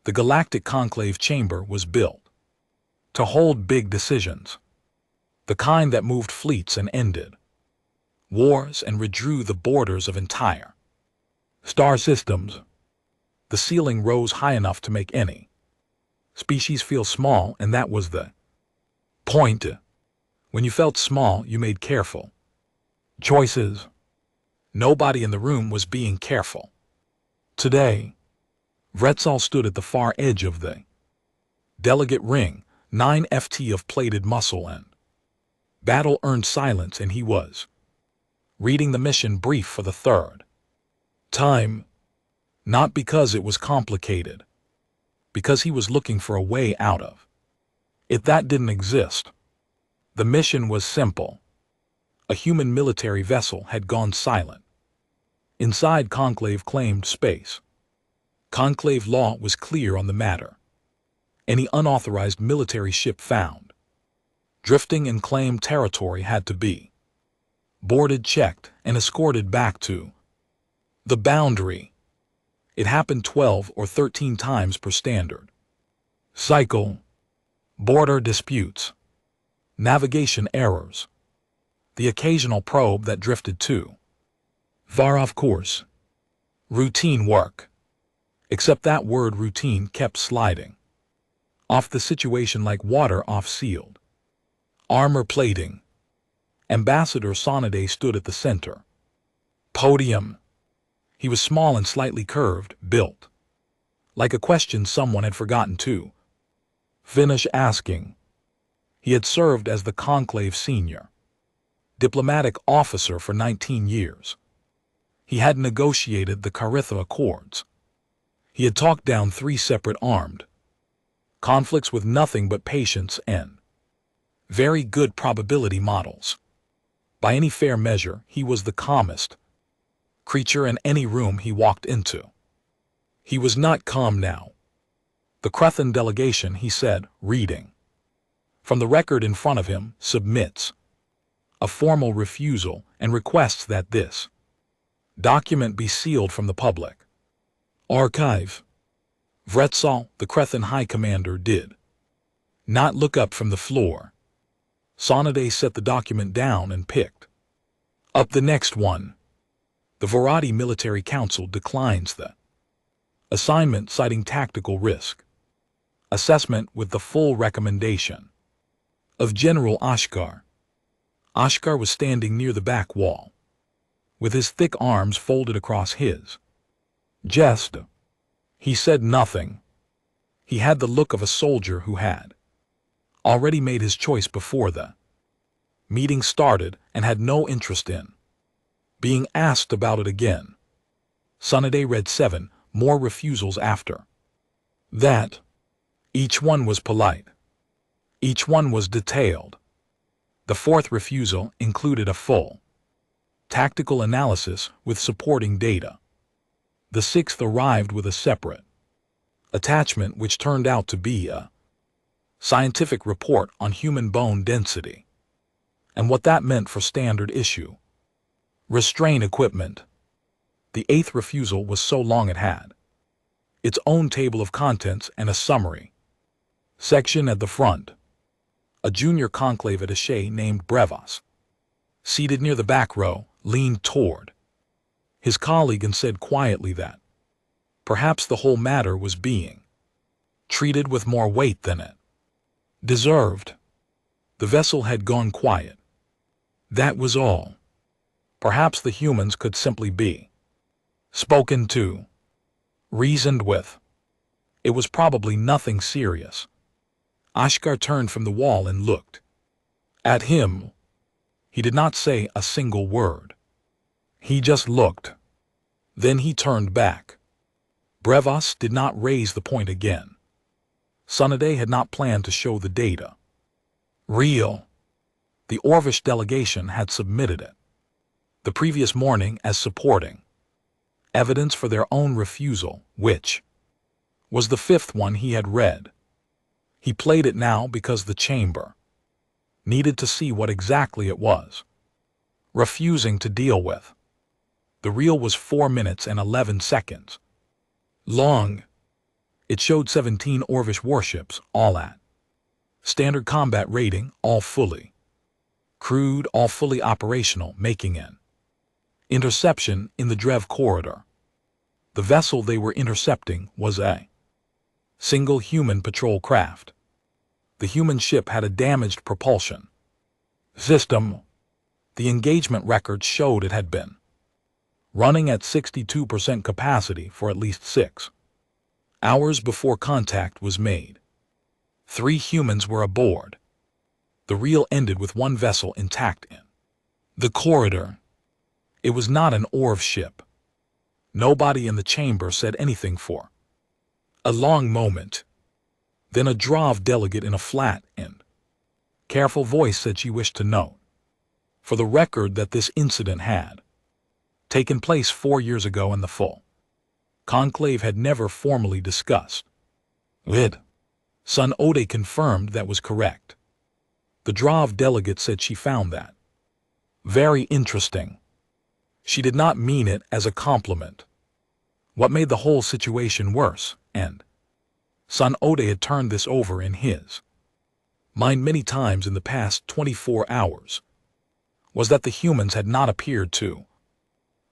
The Galactic Conclave Chamber was built to hold big decisions, the kind that moved fleets and ended wars and redrew the borders of entire star systems. The ceiling rose high enough to make any species feel small, and that was the point. When you felt small, you made careful choices. Nobody in the room was being careful. Today, Vretzal stood at the far edge of the delegate ring, 9 ft of plated muscle and battle earned silence, and he was reading the mission brief for the third time. Not because it was complicated, because he was looking for a way out of it that didn't exist. The mission was simple. A human military vessel had gone silent inside Conclave-claimed space. Conclave law was clear on the matter. Any unauthorized military ship found drifting in claimed territory had to be boarded, checked, and escorted back to the boundary. It happened 12 or 13 times per standard cycle. Border disputes, navigation errors, the occasional probe that drifted too far off course. Routine work. Except that word routine kept sliding off the situation like water off sealed armor plating. Ambassador Sonade stood at the center podium. He was small and slightly curved, built like a question someone had forgotten to finish asking. He had served as the Conclave senior diplomatic officer for 19 years. He had negotiated the Caritha Accords. He had talked down 3 separate armed conflicts with nothing but patience and very good probability models. By any fair measure, he was the calmest creature in any room he walked into. He was not calm now. The Crethan delegation, he said, reading from the record in front of him, submits a formal refusal and requests that this document be sealed from the public archive. Vretzal, the Crethan High Commander, did not look up from the floor. Sonade set the document down and picked up the next one. The Varadi Military Council declines the assignment, citing tactical risk assessment, with the full recommendation of General Ashkar. Ashkar was standing near the back wall, with his thick arms folded across his chest. He said nothing. He had the look of a soldier who had already made his choice before the meeting started and had no interest in being asked about it again. Sonade read 7 more refusals after that. Each one was polite. Each one was detailed. The 4th refusal included a full tactical analysis with supporting data. The 6th arrived with a separate attachment, which turned out to be a scientific report on human bone density and what that meant for standard issue restraint equipment. The 8th refusal was so long it had its own table of contents and a summary section at the front. A junior conclave attaché named Brevas, seated near the back row, leaned toward his colleague and said quietly that perhaps the whole matter was being treated with more weight than it deserved. The vessel had gone quiet. That was all. Perhaps the humans could simply be spoken to, reasoned with. It was probably nothing serious. Ashkar turned from the wall and looked at him. He did not say a single word. He just looked. Then he turned back. Brevas did not raise the point again. Sonade had not planned to show the data. Real. The Orvish delegation had submitted it the previous morning as supporting evidence for their own refusal, which was the 5th one he had read. He played it now because the chamber needed to see what exactly it was refusing to deal with. The reel was 4 minutes and 11 seconds long. It showed 17 Orvish warships, all at standard combat rating, all fully crewed, all fully operational, making an interception in the Drev corridor. The vessel they were intercepting was a single human patrol craft. The human ship had a damaged propulsion system. The engagement records showed it had been running at 62% capacity for at least 6 hours before contact was made. 3 humans were aboard. The reel ended with 1 vessel intact in the corridor. It was not an Orv ship. Nobody in the chamber said anything for a long moment. Then a Drav delegate in a flat and careful voice said she wished to note for the record that this incident had taken place 4 years ago and the full conclave had never formally discussed it. Sun Ode confirmed that was correct. The Drav delegate said she found that very interesting. She did not mean it as a compliment. What made the whole situation worse, and Sun Ode had turned this over in his mind many times in the past 24 hours, was that the humans had not appeared to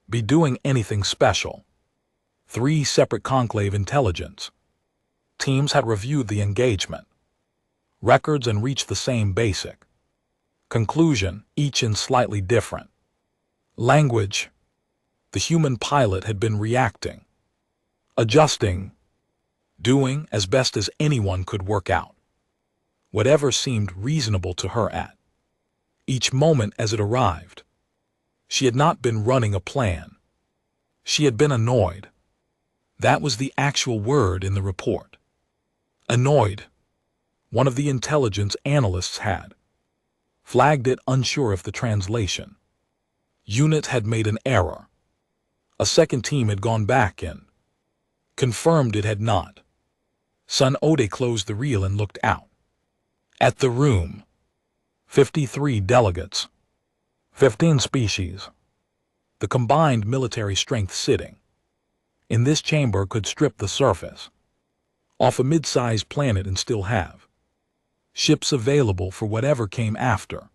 be doing anything special. 3 separate conclave intelligence teams had reviewed the engagement records and reached the same basic conclusion, each in slightly different language. The human pilot had been reacting, adjusting, doing as best as anyone could work out whatever seemed reasonable to her at each moment as it arrived. She had not been running a plan. She had been annoyed. That was the actual word in the report. Annoyed. One of the intelligence analysts had flagged it, unsure if the translation unit had made an error. A second team had gone back and confirmed it had not. Sun Ode closed the reel and looked out at the room. 53 delegates, 15 species. The combined military strength sitting in this chamber could strip the surface off a mid-sized planet and still have ships available for whatever came after.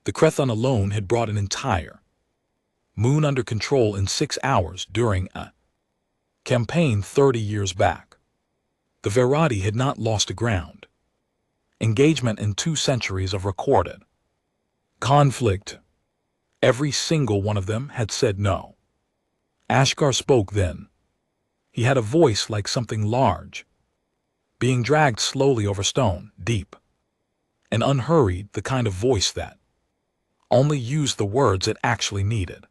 The Crethon alone had brought an entire moon under control in 6 hours during a campaign 30 years back. The Verati had not lost a ground engagement in 2 centuries of recorded conflict. Every single one of them had said no. Ashgar spoke then. He had a voice like something large, being dragged slowly over stone, deep and unhurried, the kind of voice that only used the words it actually needed.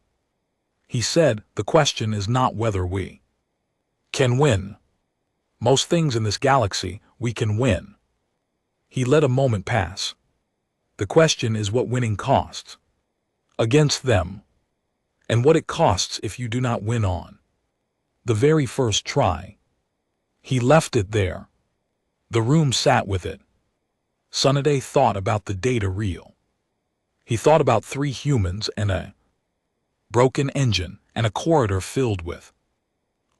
He said, "The question is not whether we can win. Most things in this galaxy we can win." He let a moment pass. The question is what winning costs against them, and what it costs if you do not win on the very first try. He left it there. The room sat with it. Sun Ode thought about the data reel. He thought about 3 humans and a broken engine and a corridor filled with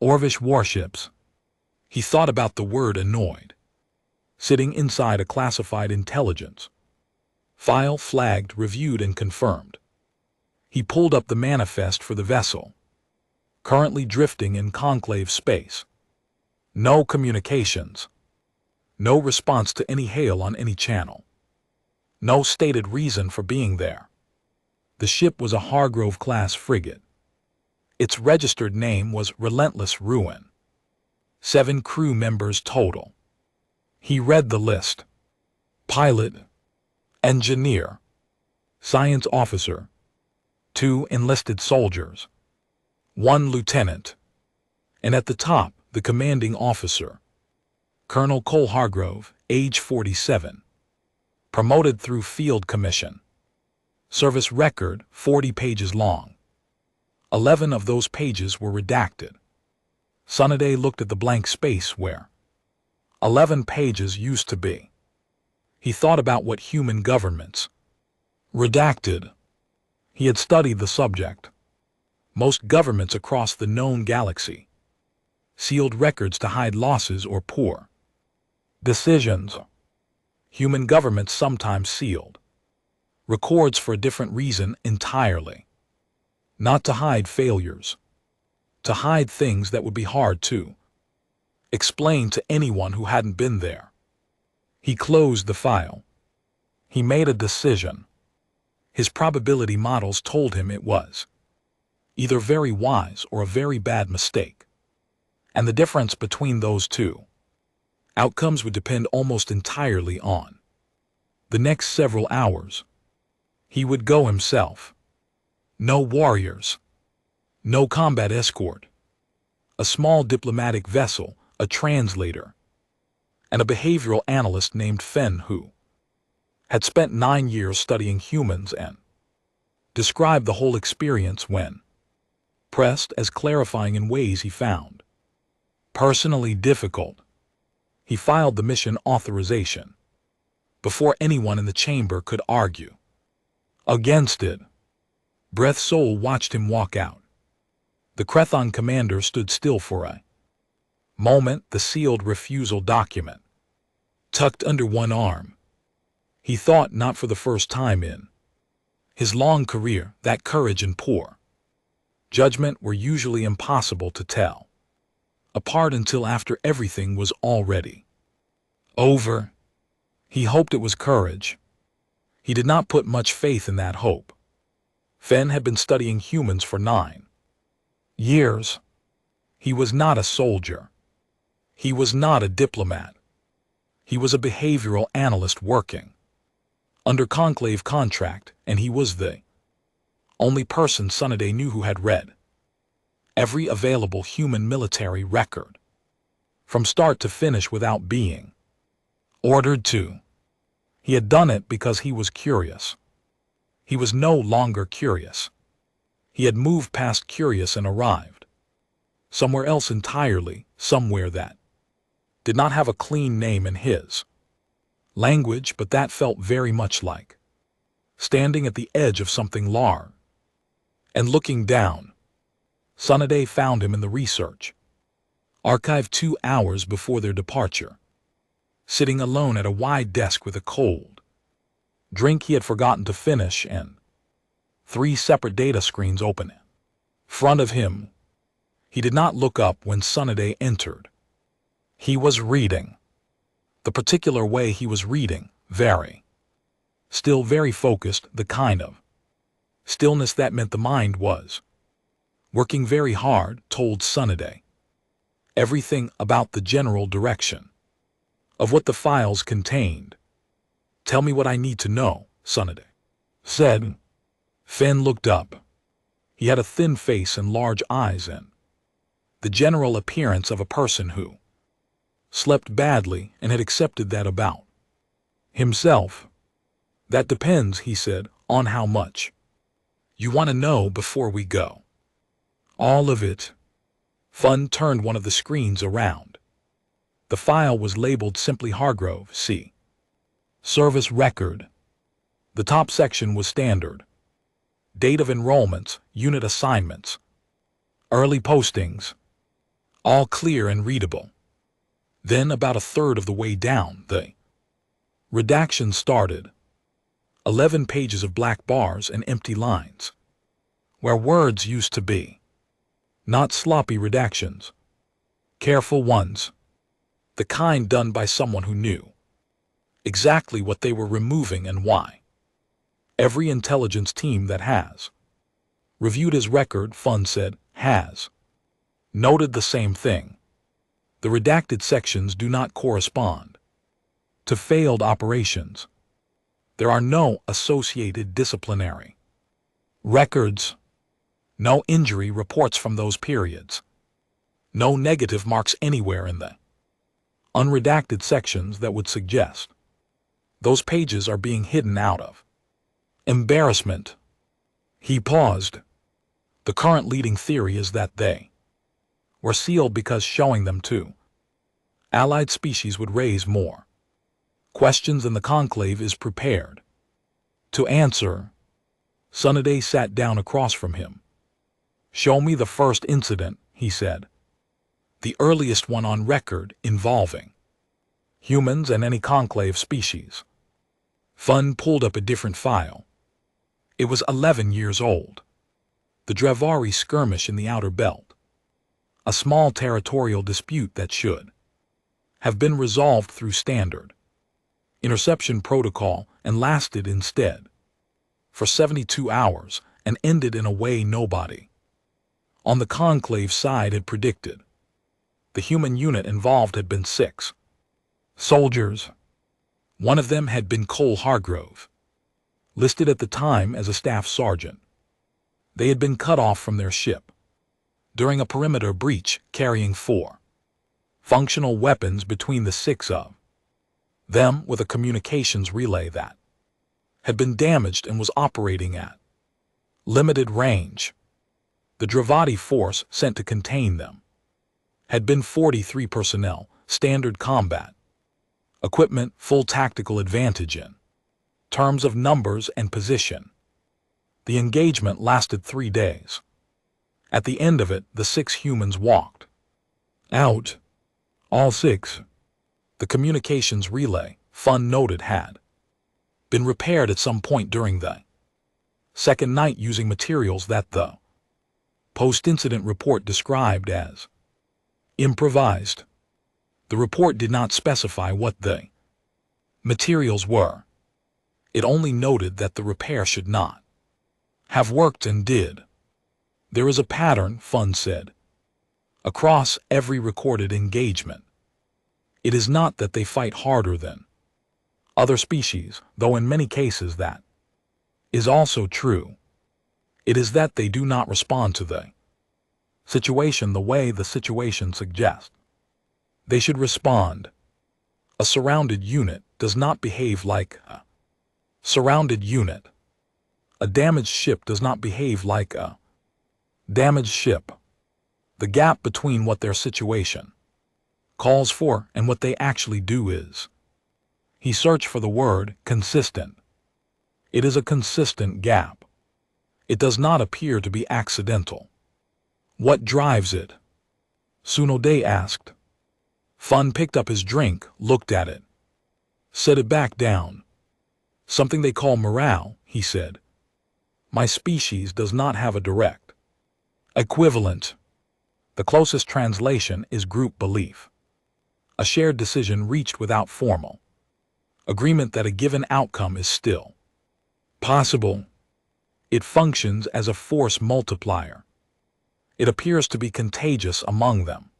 Orvish warships. He thought about the word annoyed, sitting inside a classified intelligence file, flagged, reviewed, and confirmed. He pulled up the manifest for the vessel, currently drifting in conclave space. No communications. No response to any hail on any channel. No stated reason for being there. The ship was a Hargrove-class frigate. Its registered name was Relentless Ruin. 7 crew members total. He read the list. Pilot, engineer, science officer, 2 enlisted soldiers, 1 lieutenant, and at the top, the commanding officer, Colonel Cole Hargrove, age 47, promoted through field commission. Service record 40 pages long. 11 of those pages were redacted. Sun Ode looked at the blank space where 11 pages used to be. He thought about what human governments redacted. He had studied the subject. Most governments across the known galaxy sealed records to hide losses or poor decisions. Human governments sometimes sealed records for a different reason entirely. Not to hide failures, to hide things that would be hard to explain to anyone who hadn't been there. He closed the file. He made a decision. His probability models told him it was either very wise or a very bad mistake. And the difference between those two outcomes would depend almost entirely on the next several hours. He would go himself. No warriors. No combat escort. A small diplomatic vessel, a translator, and a behavioral analyst named Fen who had spent 9 years studying humans and described the whole experience when pressed as clarifying in ways he found personally difficult. He filed the mission authorization before anyone in the chamber could argue against it. Breath Soul watched him walk out. The Crethon commander stood still for a moment, the sealed refusal document tucked under one arm. He thought, not for the first time in his long career, that courage and poor judgment were usually impossible to tell apart until after everything was already over. He hoped it was courage. He did not put much faith in that hope. Fen had been studying humans for 9 years. He was not a soldier. He was not a diplomat. He was a behavioral analyst working under Conclave contract, and he was the only person Sunday knew who had read every available human military record from start to finish without being ordered to. He had done it because he was curious. He was no longer curious. He had moved past curious and arrived somewhere else entirely, somewhere that did not have a clean name in his language, but that felt very much like standing at the edge of something large and looking down. Sunday found him in the research archive 2 hours before their departure, sitting alone at a wide desk with a cold drink he had forgotten to finish and 3 separate data screens open in front of him. He did not look up when Sunday entered. He was reading. The particular way he was reading, still very focused, the kind of stillness that meant the mind was working very hard, told Sunday everything about the general direction of what the files contained. Tell me what I need to know, Sunday said. Fen looked up. He had a thin face and large eyes and the general appearance of a person who slept badly and had accepted that about himself. That depends, he said, on how much you want to know before we go. All of it. Fun turned one of the screens around. The file was labeled simply Hargrove C. Service record. The top section was standard. Date of enrollments, unit assignments, early postings, all clear and readable. Then, about a third of the way down, the redaction started. 11 pages of black bars and empty lines, where words used to be. Not sloppy redactions. Careful ones. The kind done by someone who knew exactly what they were removing and why. Every intelligence team that has reviewed his record, Fun said, has noted the same thing. The redacted sections do not correspond to failed operations. There are no associated disciplinary records, no injury reports from those periods, no negative marks anywhere in the unredacted sections that would suggest those pages are being hidden out of embarrassment. He paused. The current leading theory is that they were sealed because showing them to allied species would raise more questions than the Conclave is prepared to answer. Sunday sat down across from him. Show me the first incident, he said. the earliest one on record involving humans and any conclave species. Fun pulled up a different file. It was 11 years old. The Drevari skirmish in the Outer Belt. A small territorial dispute that should have been resolved through standard interception protocol and lasted instead for 72 hours and ended in a way nobody on the conclave side had predicted. The human unit involved had been 6 soldiers. One of them had been Cole Hargrove, listed at the time as a staff sergeant. They had been cut off from their ship during a perimeter breach carrying 4 functional weapons between the 6 of them, with a communications relay that had been damaged and was operating at limited range. The Dravati force sent to contain them had been 43 personnel, standard combat equipment, full tactical advantage in terms of numbers and position. The engagement lasted 3 days. At the end of it, the 6 humans walked out. All 6. The communications relay, Fun noted, had been repaired at some point during the second night using materials that the post-incident report described as improvised. The report did not specify what the materials were. It only noted that the repair should not have worked and did. There is a pattern, Fun said, across every recorded engagement. It is not that they fight harder than other species, though in many cases that is also true. It is that they do not respond to the situation the way the situation suggests they should respond. A surrounded unit does not behave like a surrounded unit. A damaged ship does not behave like a damaged ship. The gap between what their situation calls for and what they actually do is. He searched for the word consistent. It is a consistent gap. It does not appear to be accidental. What drives it? Tsunode asked. Fun picked up his drink, looked at it, set it back down. Something they call morale, he said. My species does not have a direct equivalent. The closest translation is group belief. A shared decision reached without formal agreement that a given outcome is still possible. It functions as a force multiplier. It appears to be contagious among them.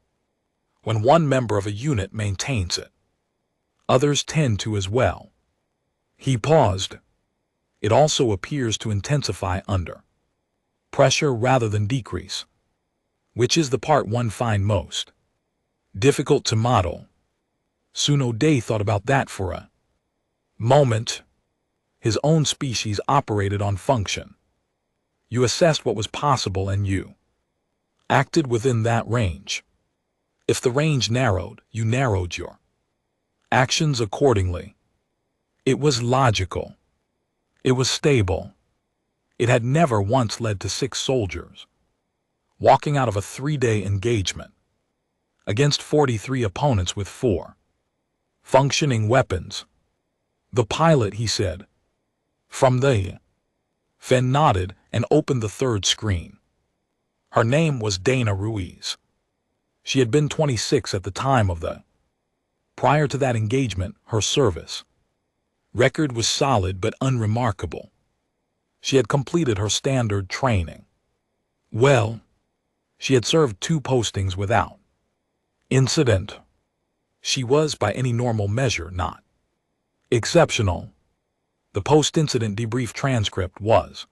When one member of a unit maintains it, others tend to as well. He paused. It also appears to intensify under pressure rather than decrease, which is the part one find most difficult to model. Tsunode thought about that for a moment. His own species operated on function. You assessed what was possible and you acted within that range. If the range narrowed, you narrowed your actions accordingly. It was logical. It was stable. It had never once led to 6 soldiers walking out of a 3-day engagement against 43 opponents with 4 functioning weapons. The pilot, he said. From the Fen nodded and opened the 3rd screen. Her name was Dana Ruiz. She had been 26 at the time of the prior to that engagement. Her service record was solid but unremarkable. She had completed her standard training well. She had served 2 postings without incident. She was, by any normal measure, not exceptional. The post-incident debrief transcript was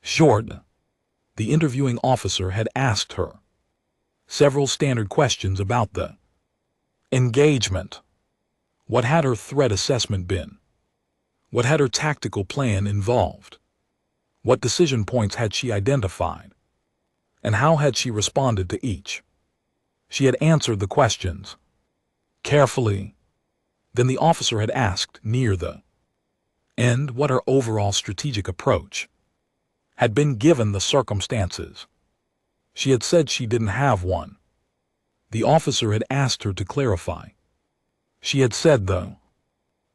short. The interviewing officer had asked her several standard questions about the engagement. What had her threat assessment been? What had her tactical plan involved? What decision points had she identified? And how had she responded to each? She had answered the questions carefully. Then the officer had asked, near the end, what her overall strategic approach had been given the circumstances. She had said she didn't have one. The officer had asked her to clarify. She had said, though,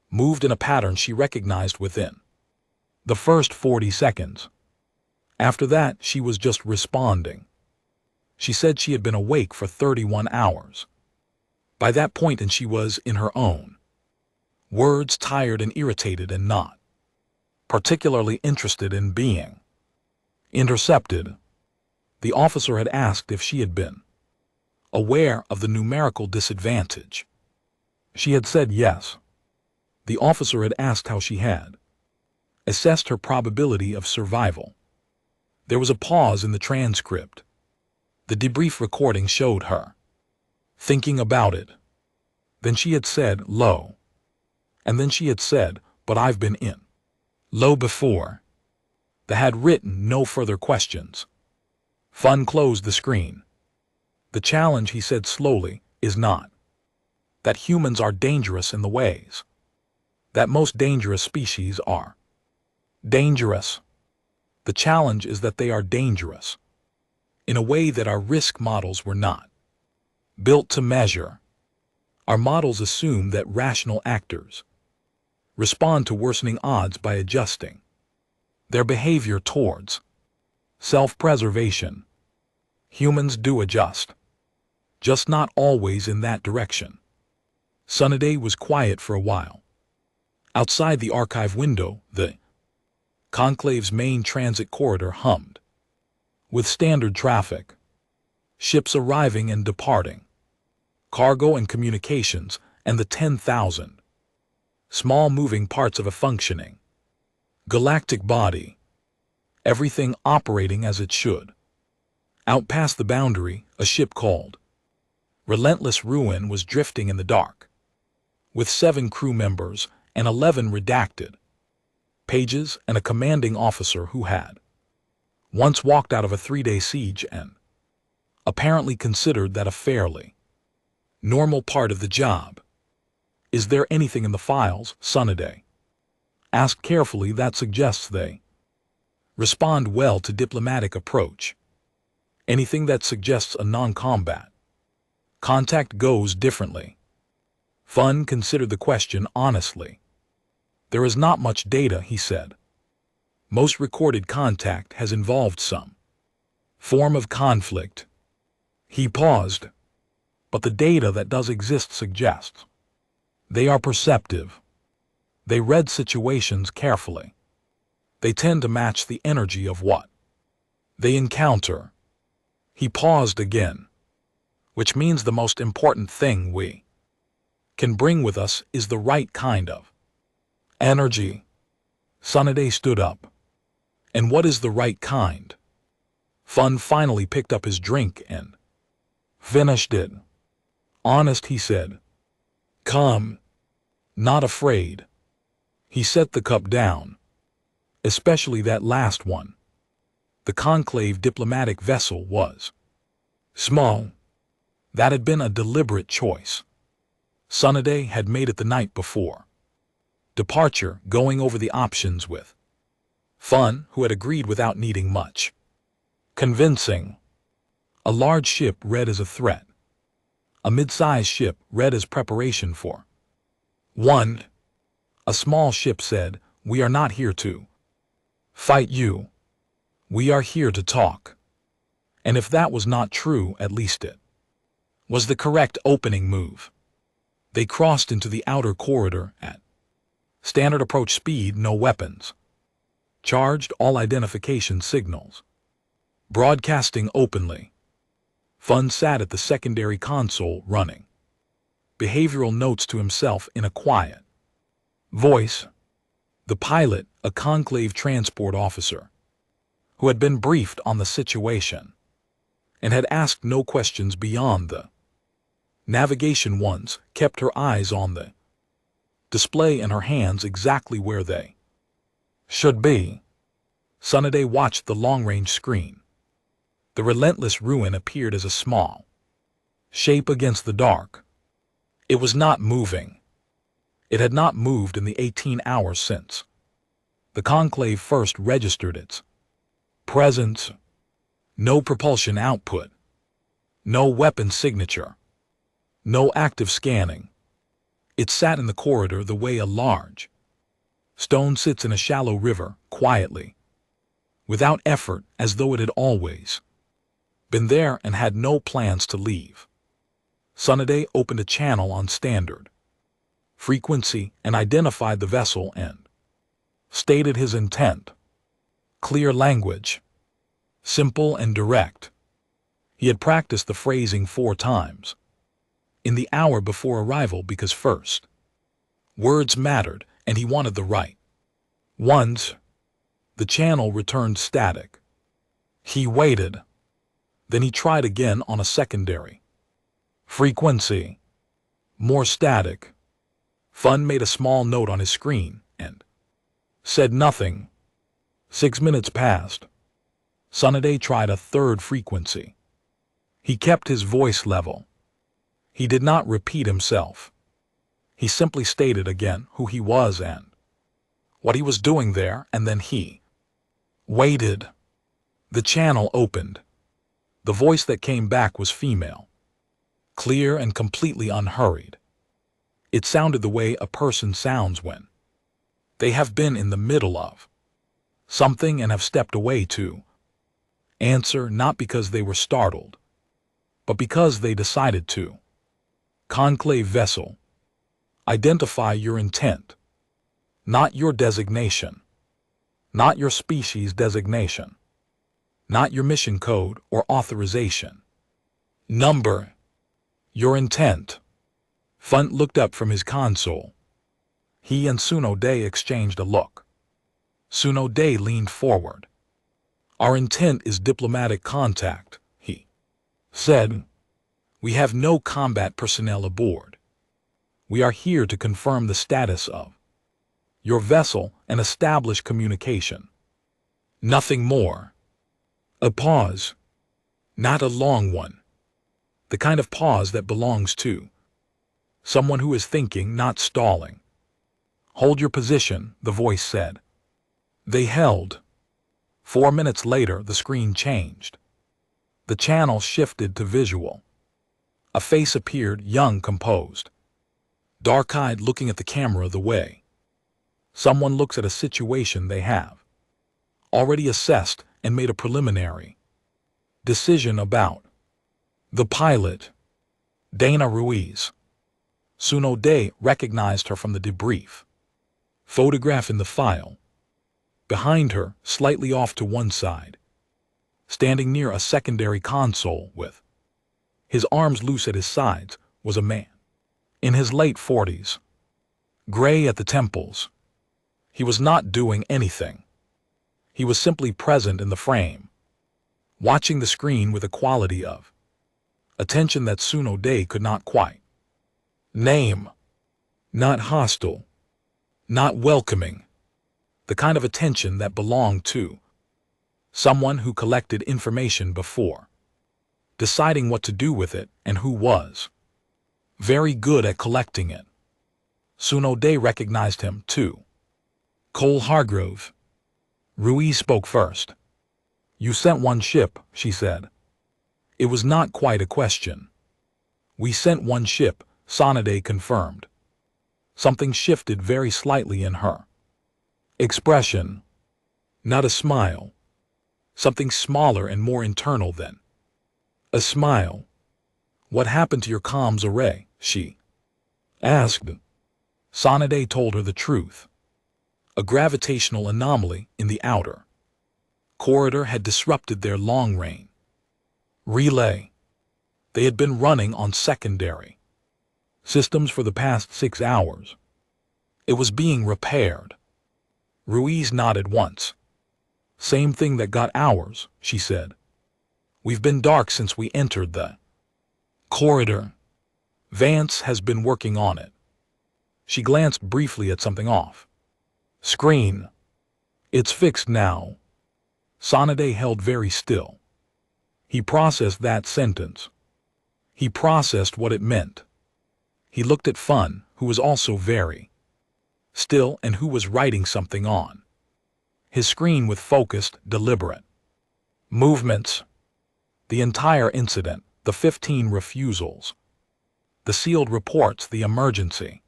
moved in a pattern she recognized within the first 40 seconds. After that, she was just responding. She said she had been awake for 31 hours. By that point, and she was, in her own words, tired and irritated and not particularly interested in being intercepted. The officer had asked if she had been aware of the numerical disadvantage. She had said yes. The officer had asked how she had assessed her probability of survival. There was a pause in the transcript. The debrief recording showed her thinking about it. Then she had said, low. And then she had said, but I've been in low before. They had written no further questions. Fun closed the screen. The challenge, he said slowly, is not that humans are dangerous in the ways that most dangerous species are dangerous. The challenge is that they are dangerous in a way that our risk models were not built to measure. Our models assume that rational actors respond to worsening odds by adjusting their behavior towards self-preservation. Humans do adjust, just not always in that direction. Sunday was quiet for a while. Outside the archive window, the conclave's main transit corridor hummed with standard traffic, ships arriving and departing, cargo and communications, and the 10,000 small moving parts of a functioning galactic body, everything operating as it should. Out past the boundary, a ship called Relentless Ruin was drifting in the dark, with 7 crew members and 11 redacted pages and a commanding officer who had once walked out of a 3-day siege and apparently considered that a fairly normal part of the job. Is there anything in the files, Sunday asked carefully, that suggests they respond well to diplomatic approach? Anything that suggests a non-combat contact goes differently. Fun considered the question honestly. There is not much data, he said. Most recorded contact has involved some form of conflict. He paused. But the data that does exist suggests they are perceptive. They read situations carefully. They tend to match the energy of what they encounter. He paused again. Which means the most important thing we can bring with us is the right kind of energy. Sunday stood up. And what is the right kind? Fun finally picked up his drink and finished it. Honest, he said. Calm. Not afraid. He set the cup down. Especially that last one. The conclave diplomatic vessel was small. That had been a deliberate choice. Sunday had made it the night before departure, going over the options with Fun, who had agreed without needing much convincing. A large ship read as a threat. A mid-sized ship read as preparation for one. A small ship said, we are not here to fight you. We are here to talk. And if that was not true, at least it was the correct opening move. They crossed into the outer corridor at standard approach speed, no weapons. Charged all identification signals. Broadcasting openly. Fun sat at the secondary console running behavioral notes to himself in a quiet voice. The pilot, a conclave transport officer, who had been briefed on the situation and had asked no questions beyond the navigation ones, kept her eyes on the display and her hands exactly where they should be. Sunday watched the long-range screen. The Relentless Ruin appeared as a small shape against the dark. It was not moving. It had not moved in the 18 hours since the conclave first registered its presence. No propulsion output. No weapon signature. No active scanning. It sat in the corridor the way a large stone sits in a shallow river, quietly, without effort, as though it had always been there and had no plans to leave. Sunday opened a channel on standard frequency and identified the vessel and stated his intent. Clear language. Simple and direct. He had practiced the phrasing 4 times in the hour before arrival because first words mattered and he wanted the right ones. The channel returned static. He waited. Then he tried again on a secondary frequency. More static. Fun made a small note on his screen and said nothing. 6 minutes passed. Sunday tried a third frequency. He kept his voice level. He did not repeat himself. He simply stated again who he was and what he was doing there, and then he waited. The channel opened. The voice that came back was female, clear and completely unhurried. It sounded the way a person sounds when they have been in the middle of something and have stepped away to answer, not because they were startled, but because they decided to. Conclave vessel. Identify your intent, not your designation, not your species designation, not your mission code or authorization. Number. Your intent. Funt looked up from his console. He and Sunday exchanged a look. Sunday leaned forward. Our intent is diplomatic contact, he said. We have no combat personnel aboard. We are here to confirm the status of your vessel and establish communication. Nothing more. A pause. Not a long one. The kind of pause that belongs to someone who is thinking, not stalling. Hold your position, the voice said. They held. 4 minutes later, the screen changed. The channel shifted to visual. A face appeared, young, composed, dark-eyed, looking at the camera the way someone looks at a situation they have already assessed and made a preliminary decision about. The pilot, Dana Ruiz. Sunday recognized her from the debrief photograph in the file. Behind her, slightly off to one side, standing near a secondary console with his arms loose at his sides, was a man in his late 40s, gray at the temples. He was not doing anything. He was simply present in the frame, watching the screen with a quality of attention that Sunday could not quite name. Not hostile, not welcoming, the kind of attention that belonged to someone who collected information before deciding what to do with it and who was very good at collecting it. Sunday recognized him, too. Cole Hargrove. Ruiz spoke first. You sent one ship, she said. It was not quite a question. We sent one ship, Sunday confirmed. Something shifted very slightly in her expression. Not a smile. Something smaller and more internal than a smile. What happened to your comms array? She asked. Sunday told her the truth. A gravitational anomaly in the outer corridor had disrupted their long-range relay. They had been running on secondary systems for the past 6 hours. It was being repaired. Ruiz nodded once. Same thing that got ours, she said. We've been dark since we entered the corridor. Vance has been working on it. She glanced briefly at something off screen. It's fixed now. Sunday held very still. He processed that sentence. He processed what it meant. He looked at Fun, who was also very still and who was writing something on his screen with focused, deliberate movements. The entire incident, the 15 refusals, The sealed reports, the emergency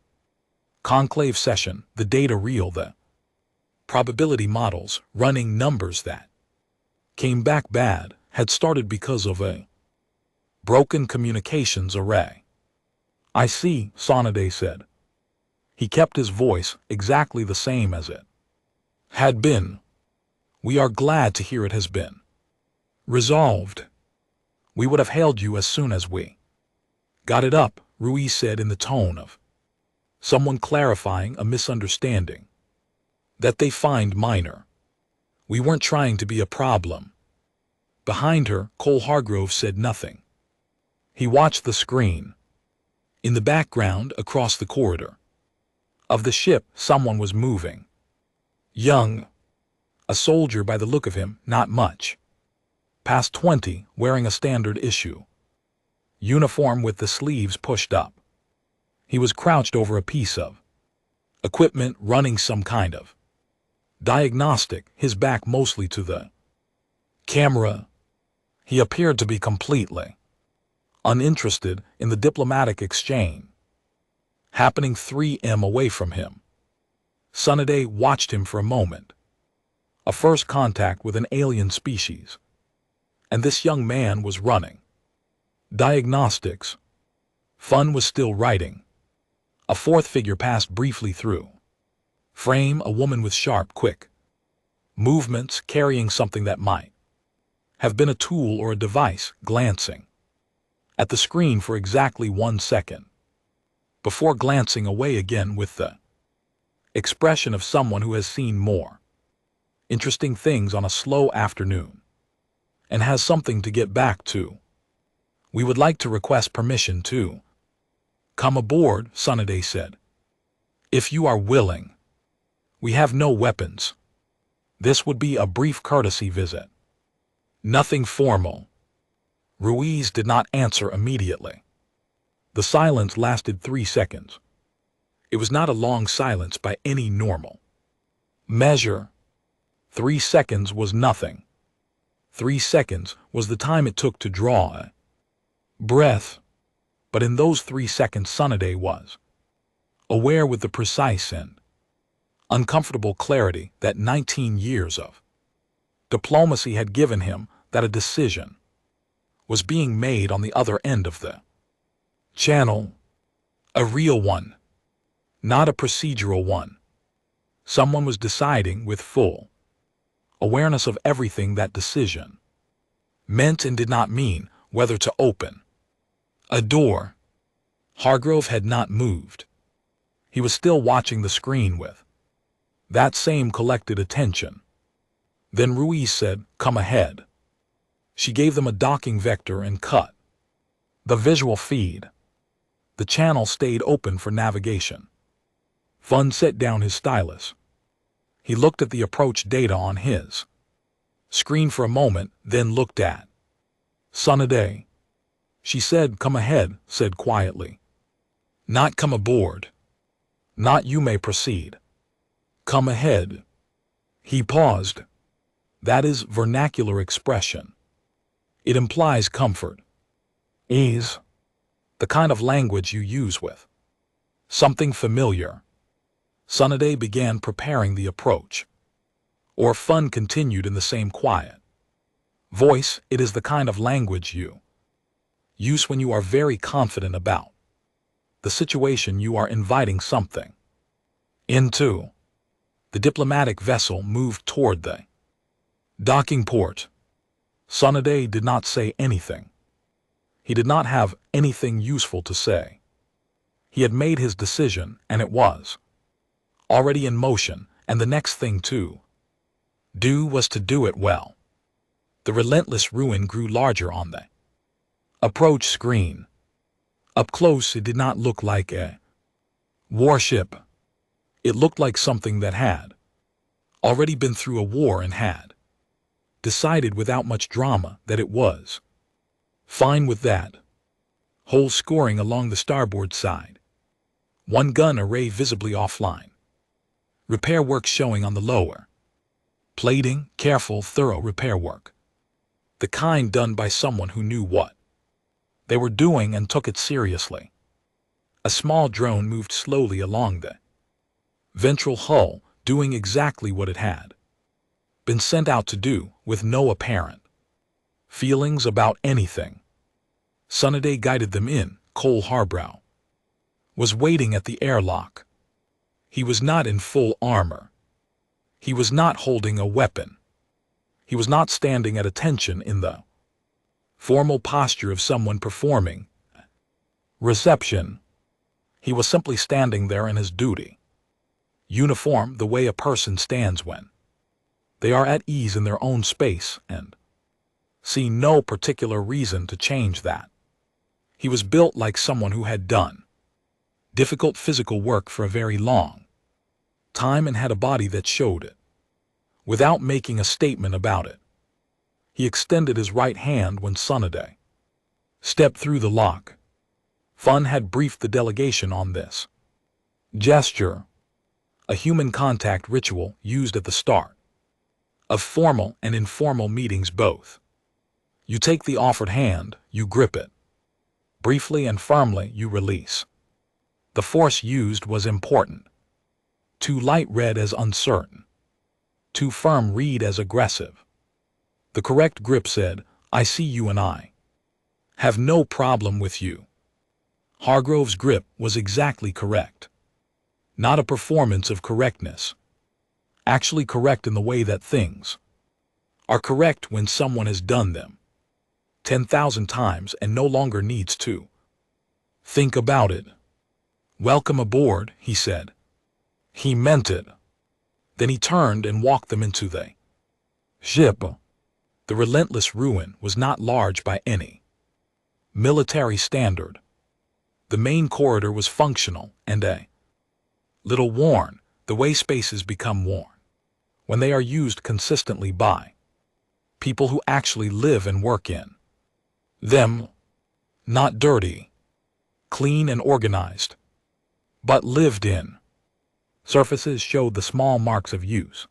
conclave session, the data reel, the probability models, running numbers that came back bad, had started because of a broken communications array. I see, Sonaday said. He kept his voice exactly the same as it had been. We are glad to hear it has been resolved. We would have hailed you as soon as we got it up, Ruiz said in the tone of someone clarifying a misunderstanding that they find minor. We weren't trying to be a problem. Behind her, Cole Hargrove said nothing. He watched the screen. In the background, across the corridor of the ship, someone was moving. Young. A soldier by the look of him, not much past 20, wearing a standard issue uniform with the sleeves pushed up. He was crouched over a piece of equipment, running some kind of diagnostic, his back mostly to the camera. He appeared to be completely uninterested in the diplomatic exchange happening 3 m away from him. Sonaday watched him for a moment. A first contact with an alien species. And this young man was running diagnostics. Fun was still writing. A fourth figure passed briefly through frame, a woman with sharp, quick movements, carrying something that might have been a tool or a device, glancing at the screen for exactly 1 second, before glancing away again with the expression of someone who has seen more interesting things on a slow afternoon and has something to get back to. We would like to request permission to come aboard, Sonaday said. If you are willing. We have no weapons. This would be a brief courtesy visit. Nothing formal. Ruiz did not answer immediately. The silence lasted 3 seconds. It was not a long silence by any normal measure. 3 seconds was nothing. 3 seconds was the time it took to draw a breath. But in those 3 seconds, Sonaday was aware with the precise and uncomfortable clarity that 19 years of diplomacy had given him that a decision was being made on the other end of the channel. A real one, not a procedural one. Someone was deciding with full awareness of everything that decision meant and did not mean, whether to open a door. Hargrove had not moved. He was still watching the screen with that same collected attention. Then Ruiz said, "Come ahead." She gave them a docking vector and cut the visual feed. The channel stayed open for navigation. Fun set down his stylus. He looked at the approach data on his screen for a moment, then looked at Sonaday. She said, "Come ahead," said quietly. "Not come aboard. Not you may proceed. Come ahead." He paused. That is vernacular expression. It implies comfort, ease, the kind of language you use with something familiar. Sonaday began preparing the approach. Or Fun continued in the same quiet voice. It is the kind of language you use when you are very confident about the situation you are inviting something into. The diplomatic vessel moved toward the docking port. Sonaday did not say anything. He did not have anything useful to say. He had made his decision, and it was already in motion, and the next thing to do was to do it well. The relentless ruin grew larger on the approach screen. Up close, it did not look like a warship. It looked like something that had already been through a war and had decided without much drama that it was fine with that. Hole scoring along the starboard side. One gun array visibly offline. Repair work showing on the lower. Plating, careful, thorough repair work. The kind done by someone who knew what they were doing and took it seriously. A small drone moved slowly along the ventral hull, doing exactly what it had been sent out to do, with no apparent feelings about anything. Sunday guided them in. Cole Harbrow was waiting at the airlock. He was not in full armor. He was not holding a weapon. He was not standing at attention in the formal posture of someone performing reception. He was simply standing there in his duty uniform, the way a person stands when they are at ease in their own space and see no particular reason to change that. He was built like someone who had done difficult physical work for a very long time and had a body that showed it without making a statement about it. He extended his right hand when Sunday stepped through the lock. Fun had briefed the delegation on this gesture, a human contact ritual used at the start of formal and informal meetings both. You take the offered hand, you grip it. Briefly and firmly, you release. The force used was important. Too light read as uncertain. Too firm read as aggressive. The correct grip said, I see you and I have no problem with you. Hargrove's grip was exactly correct. Not a performance of correctness. Actually correct in the way that things are correct when someone has done them 10,000 times and no longer needs to think about it. Welcome aboard, he said. He meant it. Then he turned and walked them into the ship. The relentless ruin was not large by any military standard. The main corridor was functional and a little worn, the way spaces become worn when they are used consistently by people who actually live and work in them. Not dirty, clean and organized, but lived in. Surfaces showed the small marks of use.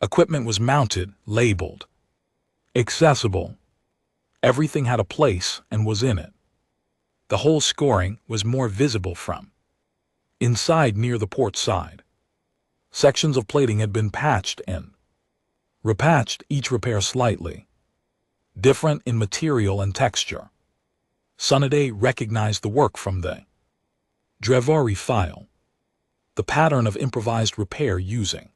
Equipment was mounted, labeled, accessible. Everything had a place and was in it. The whole scoring was more visible from inside near the port side. Sections of plating had been patched and repatched, each repair slightly different in material and texture. Sunday recognized the work from the Drevari file, the pattern of improvised repair using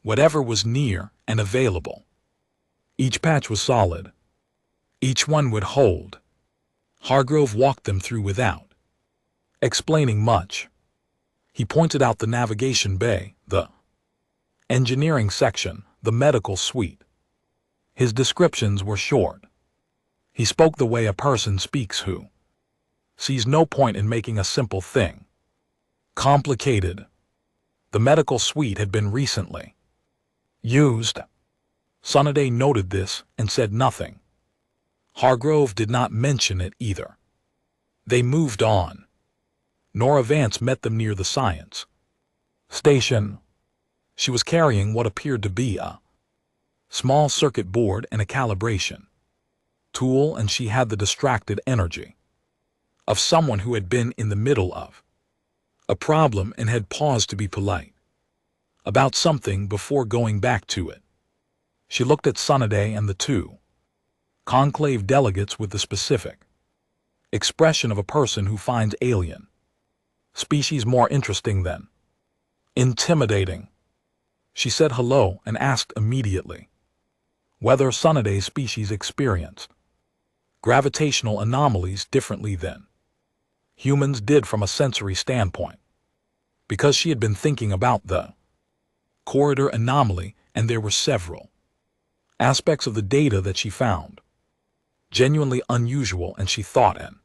whatever was near and available. Each patch was solid. Each one would hold. Hargrove walked them through without explaining much. He pointed out the navigation bay, the engineering section, the medical suite. His descriptions were short. He spoke the way a person speaks who sees no point in making a simple thing complicated. The medical suite had been recently used. Sunday noted this and said nothing. Hargrove did not mention it either. They moved on. Nora Vance met them near the science station. She was carrying what appeared to be a small circuit board and a calibration tool, and she had the distracted energy of someone who had been in the middle of a problem and had paused to be polite about something before going back to it. She looked at Sunday and the two conclave delegates with the specific expression of a person who finds alien species more interesting than intimidating. She said hello and asked immediately whether Sunday's species experienced gravitational anomalies differently than humans did from a sensory standpoint, because she had been thinking about the corridor anomaly, and there were several aspects of the data that she found genuinely unusual, and she thought an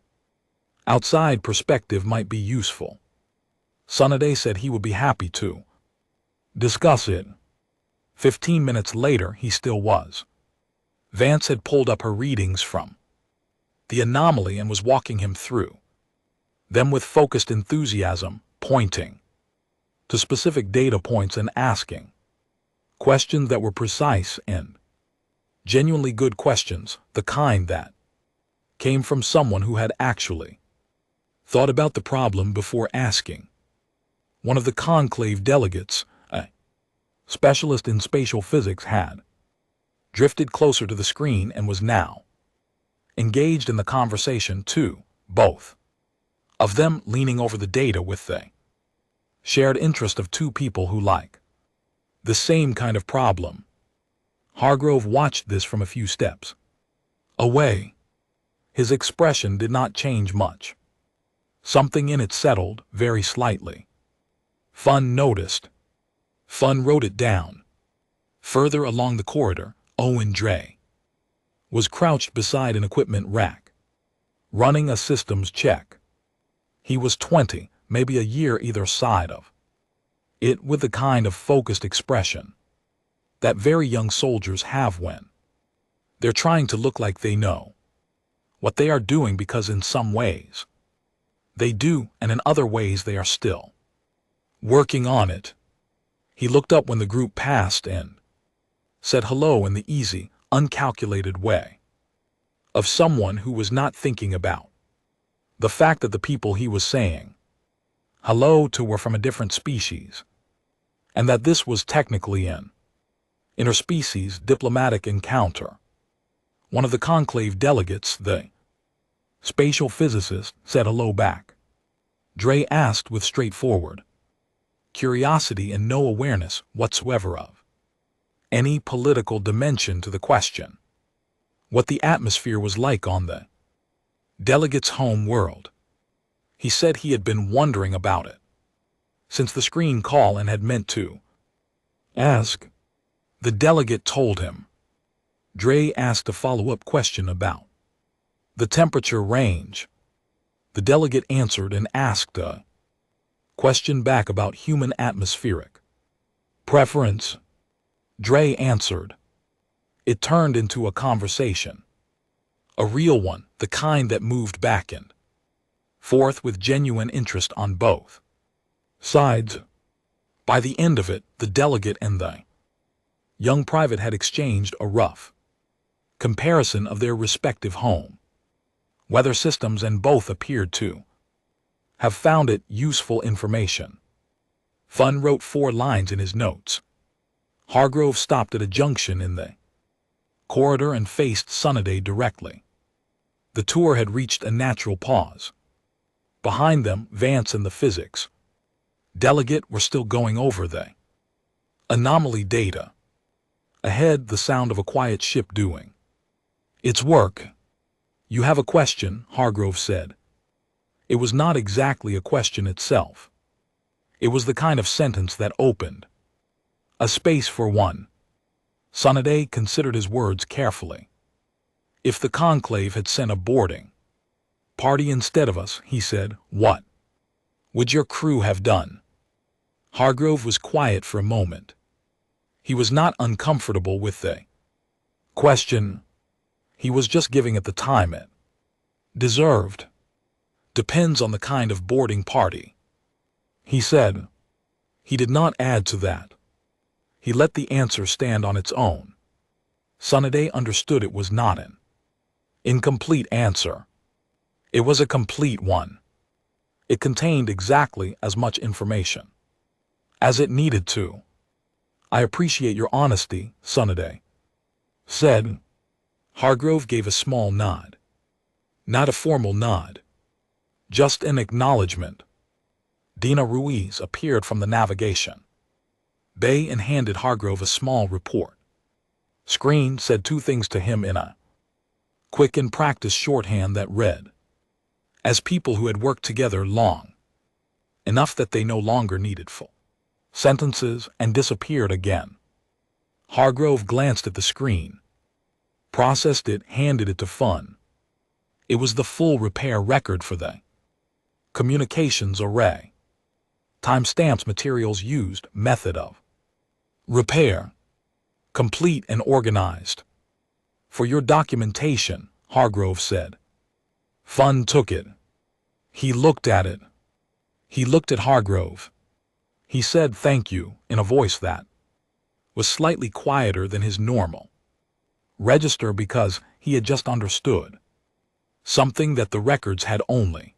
outside perspective might be useful. Sunday said he would be happy to discuss it. 15 minutes later, he still was. Vance had pulled up her readings from the anomaly and was walking him through them with focused enthusiasm, pointing to specific data points and asking questions that were precise and genuinely good questions, the kind that came from someone who had actually thought about the problem before asking. One of the conclave delegates, a specialist in spatial physics, had drifted closer to the screen and was now engaged in the conversation too, both of them leaning over the data with the shared interest of two people who like the same kind of problem. Hargrove watched this from a few steps away. His expression did not change much. Something in it settled very slightly. Fun noticed. Fun wrote it down. Further along the corridor, Owen Dre was crouched beside an equipment rack, running a systems check. He was 20, maybe a year either side of it, with the kind of focused expression that very young soldiers have when they're trying to look like they know what they are doing, because in some ways they do, and in other ways they are still working on it. He looked up when the group passed and said hello in the easy, uncalculated way of someone who was not thinking about the fact that the people he was saying hello to were from a different species, and that this was technically an interspecies diplomatic encounter. One of the conclave delegates, the spatial physicist, said hello back. Dre asked with straightforward curiosity and no awareness whatsoever of any political dimension to the question what the atmosphere was like on the delegate's home world. He said he had been wondering about it since the screen call and had meant to ask. The delegate told him. Dre asked a follow-up question about the temperature range. The delegate answered and asked a question back about human atmospheric preference. Dre answered. It turned into a conversation. A real one, the kind that moved back and forth with genuine interest on both sides. By the end of it, the delegate and the young private had exchanged a rough comparison of their respective home weather systems, and both appeared to have found it useful information. Fun wrote 4 lines in his notes. Hargrove stopped at a junction in the corridor and faced Sunday directly. The tour had reached a natural pause. Behind them, Vance and the physics delegate were still going over the anomaly data. Ahead, the sound of a quiet ship doing its work. You have a question, Hargrove said. It was not exactly a question itself. It was the kind of sentence that opened a space for one. Sunday considered his words carefully. If the conclave had sent a boarding party instead of us, he said, what would your crew have done? Hargrove was quiet for a moment. He was not uncomfortable with the question. He was just giving it the time it deserved. Depends on the kind of boarding party, he said. He did not add to that. He let the answer stand on its own. Sunday understood it was not an incomplete answer. It was a complete one. It contained exactly as much information as it needed to. I appreciate your honesty, Sunday said. Hargrove gave a small nod. Not a formal nod. Just an acknowledgement. Dina Ruiz appeared from the navigation bay and handed Hargrove a small report. Screen said 2 things to him in a quick and practiced shorthand that read, as people who had worked together long enough that they no longer needed full sentences, and disappeared again. Hargrove glanced at the screen, processed it, handed it to Fun. It was the full repair record for the communications array. Timestamps, materials used, method of repair, complete and organized. For your documentation, Hargrove said. Fun took it. He looked at it. He looked at Hargrove. He said thank you in a voice that was slightly quieter than his normal register, because he had just understood something that the records had only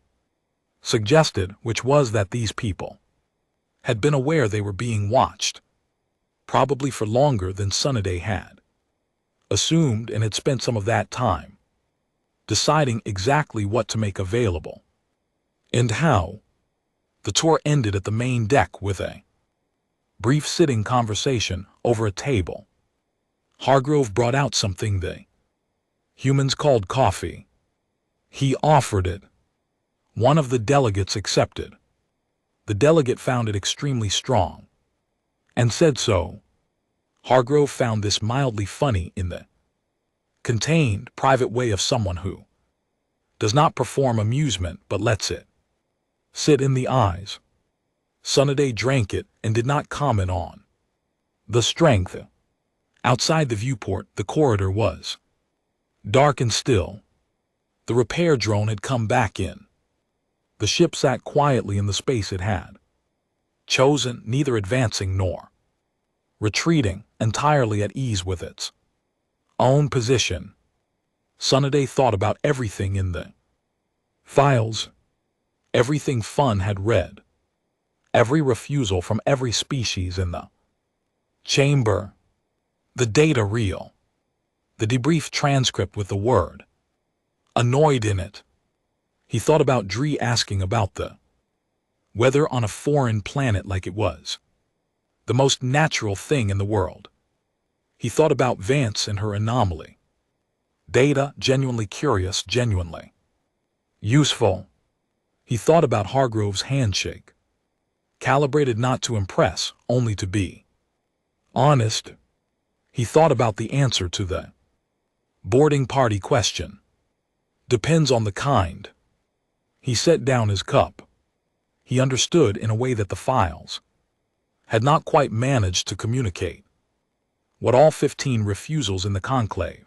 suggested, which was that these people had been aware they were being watched, probably for longer than Sunday had assumed, and had spent some of that time deciding exactly what to make available and how. The tour ended at the main deck with a brief sitting conversation over a table. Hargrove brought out something the humans called coffee. He offered it. One of the delegates accepted. The delegate found it extremely strong and said so. Hargrove found this mildly funny in the contained, private way of someone who does not perform amusement but lets it sit in the eyes. Sunday drank it and did not comment on the strength. Outside the viewport, the corridor was dark and still. The repair drone had come back in. The ship sat quietly in the space it had chosen, neither advancing nor retreating, entirely at ease with its own position. Sunday thought about everything in the files, everything Fun had read, every refusal from every species in the chamber, the data reel, the debrief transcript with the word annoyed in it. He thought about Dree asking about the weather on a foreign planet like it was the most natural thing in the world. He thought about Vance and her anomaly. Data, genuinely curious, genuinely useful. He thought about Hargrove's handshake, calibrated not to impress, only to be honest. He thought about the answer to the boarding party question. Depends on the kind. He set down his cup. He understood in a way that the files had not quite managed to communicate what all 15 refusals in the conclave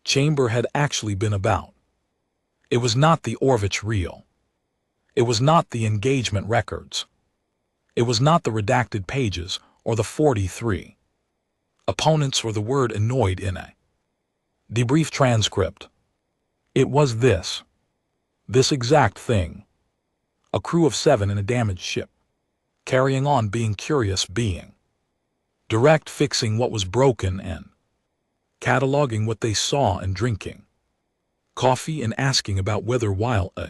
chamber had actually been about. It was not the Orvich reel. It was not the engagement records. It was not the redacted pages or the 43 opponents or the word annoyed in a debrief transcript. It was this exact thing. A crew of 7 in a damaged ship, carrying on, being curious, being direct, fixing what was broken and cataloging what they saw, and drinking coffee and asking about weather while a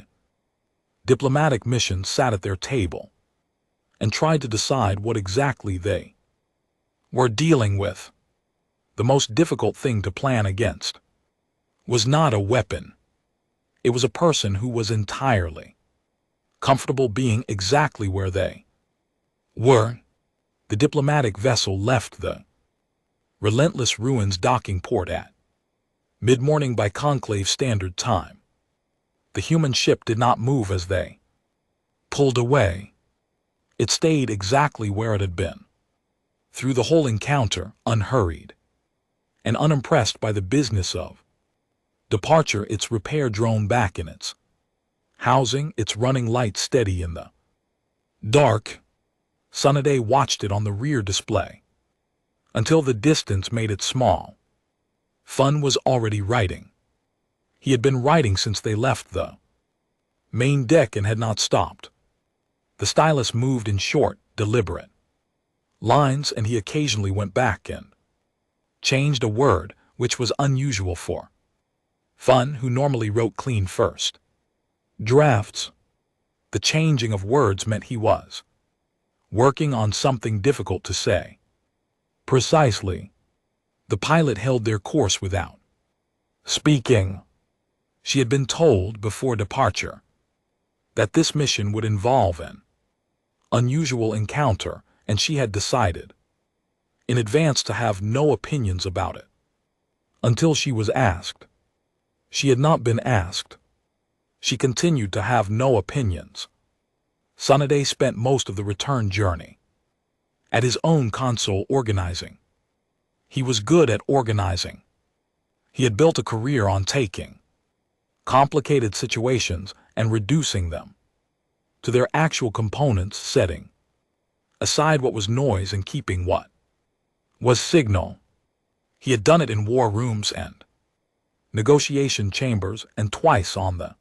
diplomatic mission sat at their table and tried to decide what exactly they were dealing with. The most difficult thing to plan against was not a weapon. It was a person who was entirely comfortable being exactly where they were. The diplomatic vessel left the Relentless Ruins docking port at mid-morning by Conclave Standard Time. The human ship did not move as they pulled away. It stayed exactly where it had been through the whole encounter, unhurried and unimpressed by the business of departure. Its repair drone back in its housing, its running light steady in the dark. Sunday watched it on the rear display until the distance made it small. Fun was already writing. He had been writing since they left the main deck and had not stopped. The stylus moved in short, deliberate lines, and he occasionally went back and changed a word, which was unusual for Fun, who normally wrote clean first drafts. The changing of words meant he was working on something difficult to say. Precisely. The pilot held their course without speaking. She had been told before departure that this mission would involve an unusual encounter, and she had decided in advance to have no opinions about it until she was asked. She had not been asked. She continued to have no opinions. Sunday spent most of the return journey at his own console organizing. He was good at organizing. He had built a career on taking complicated situations and reducing them to their actual components, setting aside what was noise and keeping what was signal. He had done it in war rooms and negotiation chambers, and twice on the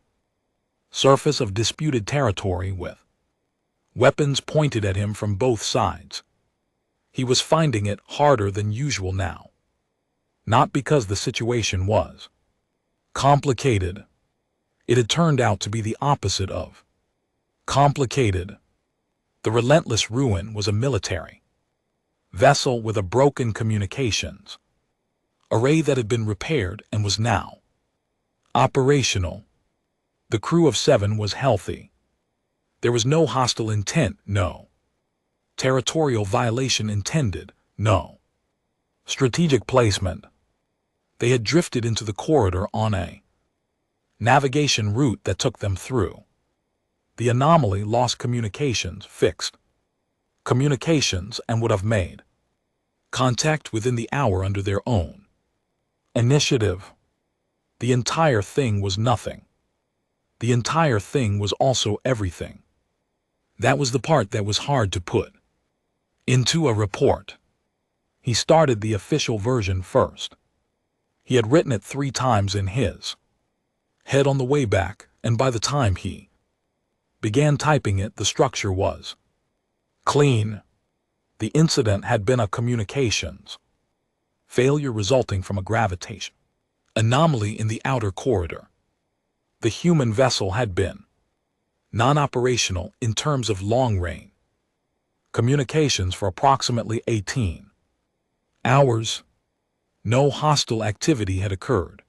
surface of disputed territory with weapons pointed at him from both sides. He was finding it harder than usual now. Not because the situation was complicated. It had turned out to be the opposite of complicated. The relentless ruin was a military vessel with a broken communications array that had been repaired and was now operational. The crew of 7 was healthy. There was no hostile intent, no territorial violation intended, no strategic placement. They had drifted into the corridor on a navigation route that took them through. The anomaly lost communications, fixed communications, and would have made contact within the hour under their own initiative. The entire thing was nothing. The entire thing was also everything. That was the part that was hard to put into a report. He started the official version first. He had written it 3 times in his head on the way back, and by the time he began typing it, the structure was clean. The incident had been a communications failure resulting from a gravitation anomaly in the outer corridor. The human vessel had been non-operational in terms of long-range communications for approximately 18 hours. No hostile activity had occurred.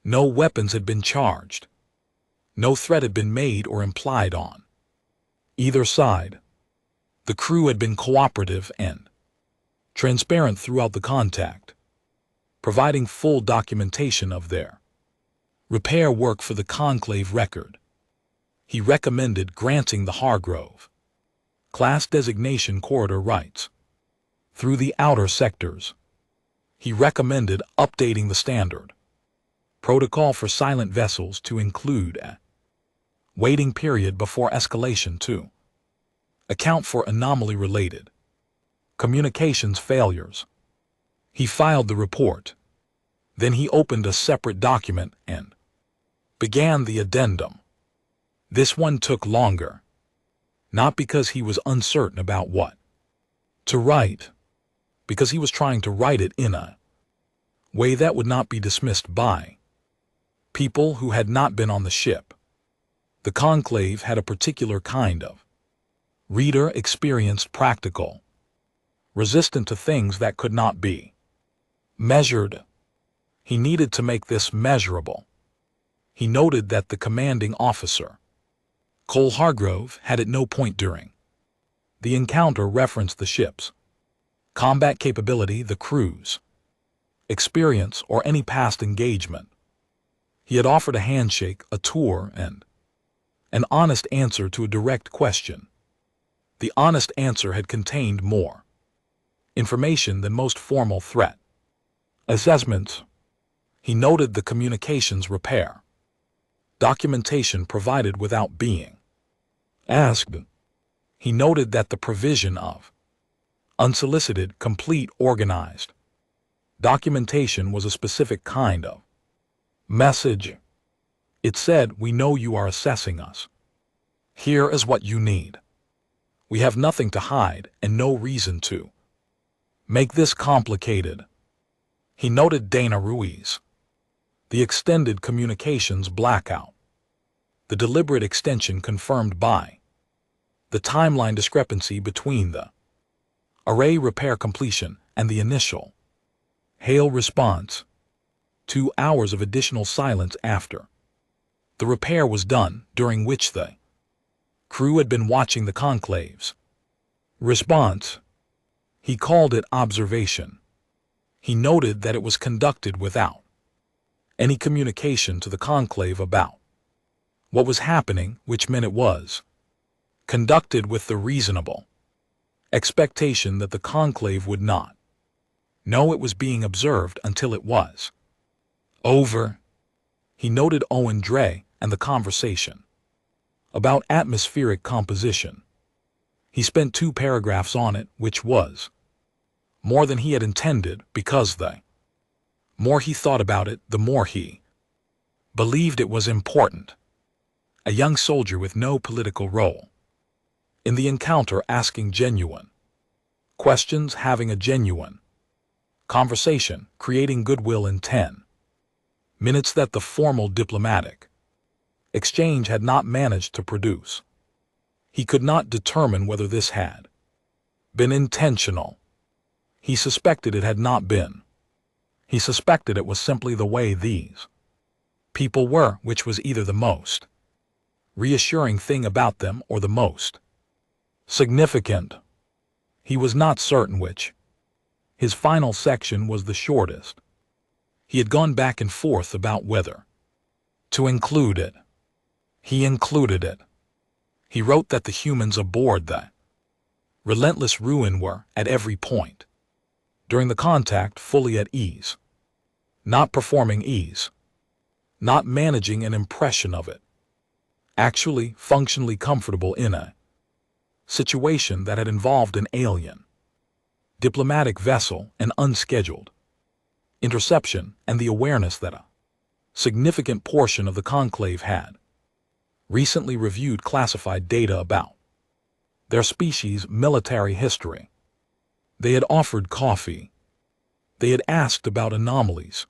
No weapons had been charged. No threat had been made or implied on either side. The crew had been cooperative and transparent throughout the contact, providing full documentation of their repair work for the Conclave record. He recommended granting the Hargrove class designation corridor rights through the outer sectors. He recommended updating the standard protocol for silent vessels to include a waiting period before escalation to account for anomaly-related communications failures. He filed the report. Then he opened a separate document and began the addendum. This one took longer, not because he was uncertain about what to write, because he was trying to write it in a way that would not be dismissed by people who had not been on the ship. The Conclave had a particular kind of reader, experienced, practical, resistant to things that could not be measured. He needed to make this measurable. He noted that the commanding officer, Cole Hargrove, had at no point during the encounter referenced the ship's combat capability, the crew's experience, or any past engagement. He had offered a handshake, a tour, and an honest answer to a direct question. The honest answer had contained more information than most formal threat assessments. He noted the communications repair documentation provided without being asked. He noted that the provision of unsolicited, complete, organized documentation was a specific kind of message. It said, "We know you are assessing us. Here is what you need. We have nothing to hide and no reason to make this complicated." He noted Dana Ruiz, the extended communications blackout, the deliberate extension confirmed by the timeline discrepancy between the array repair completion and the initial hail response. 2 hours of additional silence after the repair was done, during which the crew had been watching the Conclave's response. He called it observation. He noted that it was conducted without any communication to the Conclave about what was happening, which meant it was conducted with the reasonable expectation that the Conclave would not know it was being observed until it was over. He noted Owen Dre and the conversation about atmospheric composition. He spent 2 paragraphs on it, which was more than he had intended, because the more he thought about it, the more he believed it was important. a young soldier with no political role. In the encounter, asking genuine questions, having a genuine conversation, creating goodwill in 10 minutes that the formal diplomatic exchange had not managed to produce. He could not determine whether this had been intentional. He suspected it had not been. He suspected it was simply the way these people were, which was either the most reassuring thing about them or the most significant. He was not certain which. His final section was the shortest. He had gone back and forth about whether to include it. He included it. He wrote that the humans aboard the relentless ruin were, at every point during the contact, fully at ease, not performing ease, not managing an impression of it, actually functionally comfortable in a situation that had involved an alien diplomatic vessel, an unscheduled interception, and the awareness that a significant portion of the conclave had recently reviewed classified data about their species' military history. They had offered coffee. They had asked about anomalies.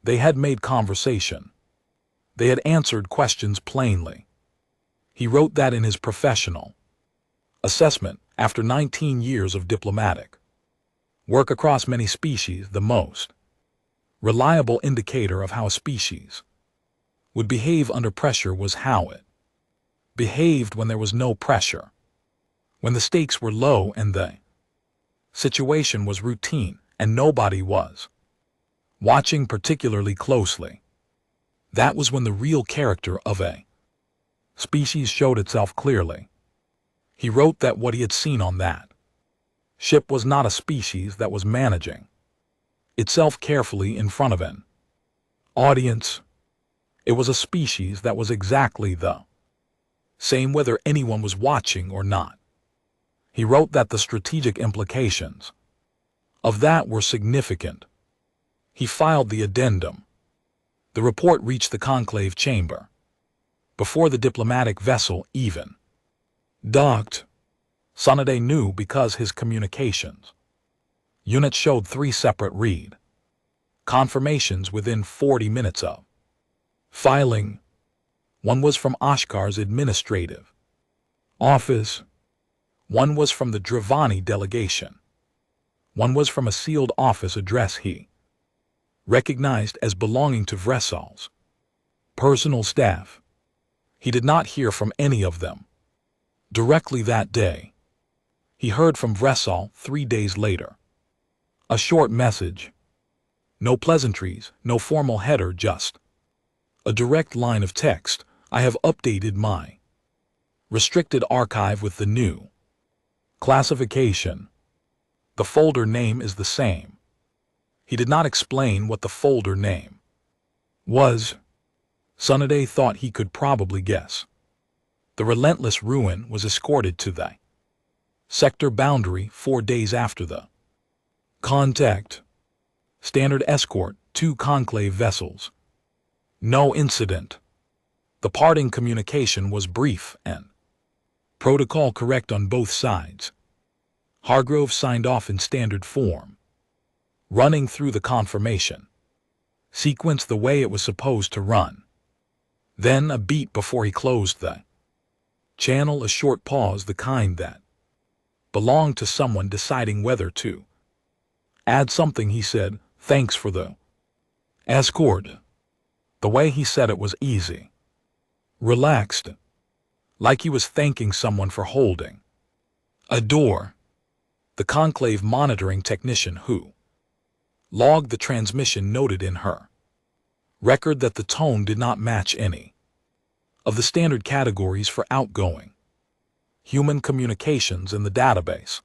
They had made conversation. They had answered questions plainly. He wrote that in his professional assessment, after 19 years of diplomatic work across many species, the most reliable indicator of how a species would behave under pressure was how it behaved when there was no pressure, when the stakes were low and the situation was routine and nobody was watching particularly closely. That was when the real character of a species showed itself clearly. He wrote that what he had seen on that ship was not a species that was managing itself carefully in front of an audience. It was a species that was exactly the same whether anyone was watching or not. He wrote that the strategic implications of that were significant. He filed the addendum. The report reached the conclave chamber before the diplomatic vessel even docked. Sanade knew because his communications unit showed 3 separate read confirmations within 40 minutes of filing. One was from Oscar's administrative office. One was from the Dravani delegation. One was from a sealed office address he recognized as belonging to Vressol's personal staff. He did not hear from any of them directly that day. He heard from Vressol 3 days later. A short message. No pleasantries, no formal header, just a direct line of text. I have updated my restricted archive with the new classification. The folder name is the same. He did not explain what the folder name was. Sanade thought he could probably guess. The relentless ruin was escorted to the sector boundary 4 days after the contact. Standard escort, 2 conclave vessels. No incident. The parting communication was brief and protocol correct on both sides. Hargrove signed off in standard form, running through the confirmation sequence the way it was supposed to run. Then a beat before he closed the channel, a short pause, the kind that belonged to someone deciding whether to add something. He said, "Thanks for the escort." The way he said it was easy, relaxed, like he was thanking someone for holding a door. The conclave monitoring technician who logged the transmission noted in her record that the tone did not match any of the standard categories for outgoing human communications in the database.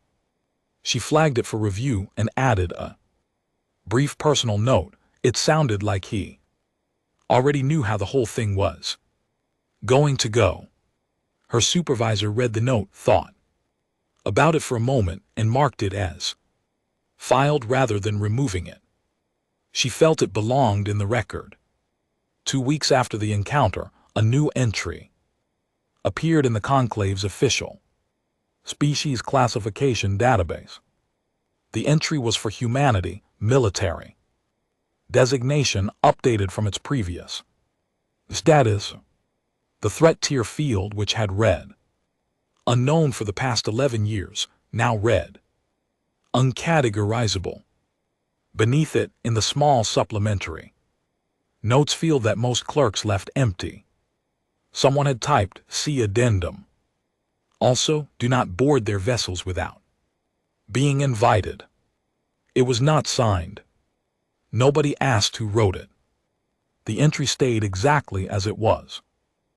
She flagged it for review and added a brief personal note. It sounded like he already knew how the whole thing was going to go. Her supervisor read the note, thought about it for a moment, and marked it as filed rather than removing it. She felt it belonged in the record. 2 weeks after the encounter, a new entry appeared in the conclave's official species classification database. The entry was for humanity, military. Designation updated from its previous status. The threat tier field, which had read unknown for the past 11 years, now read uncategorizable. Beneath it, in the small supplementary notes field that most clerks left empty, someone had typed, "See addendum." Also, do not board their vessels without being invited. It was not signed. Nobody asked who wrote it. The entry stayed exactly as it was.